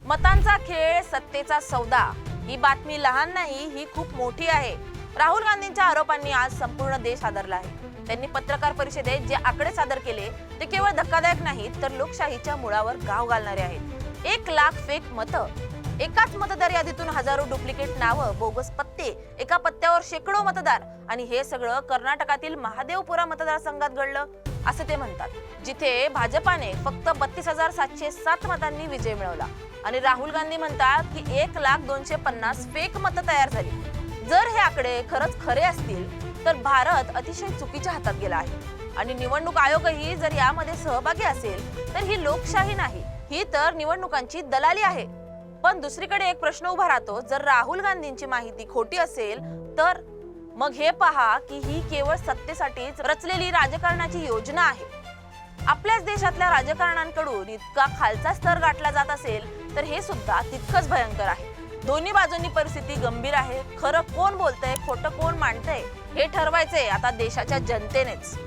मतांचा खेळ, सत्तेचा सौदा, ही बातमी लहान नाही, ही खूप मोठी आहे. राहुल गांधींच्या आरोपांनी आज संपूर्ण देश हादरला आहे. त्यांनी पत्रकार परिषदेत जे आकडे सादर केले ते केवळ धक्कादायक नाहीत, तर लोकशाहीच्या मुळावर घाव घालणारे आहेत. 1,00,000 फेक मतं, एकाच मतदार यादीतून हजारो डुप्लिकेट नावं, बोगस पत्ते, एका पत्त्यावर शेकडो मतदार, आणि हे सगळं कर्नाटकातील महादेवपुरा मतदारसंघात घडलं असं ते म्हणतात, जिथे भाजपाने फक्त 32,707 मतांनी विजय मिळवला. आणि राहुल गांधी म्हणतात की 1,02,50 फेक मतं तयार झाली. जर हे आकडे खरंच खरे असतील तर भारत अतिशय चुकीच्या हातात गेला आहे. आणि निवडणूक आयोगही जर यामध्ये सहभागी असेल तर ही लोकशाही नाही, ही तर निवडणुकांची दलाली आहे. पण दुसरीकडे एक प्रश्न उभा राहतो, जर राहुल गांधींची माहिती खोटी असेल तर मग हे पहा की ही केवळ सत्तेसाठीच रचलेली राजकारणाची योजना आहे. आपल्याच देशातल्या राजकारण्यांकडून इतका खालचा स्तर गाठला जात असेल तर हे सुद्धा तितकंच भयंकर आहे. दोन्ही बाजूंनी परिस्थिती गंभीर आहे. खरं कोण बोलतंय, खोटं कोण मांडतंय, हे ठरवायचंय आता देशाच्या जनतेनेच.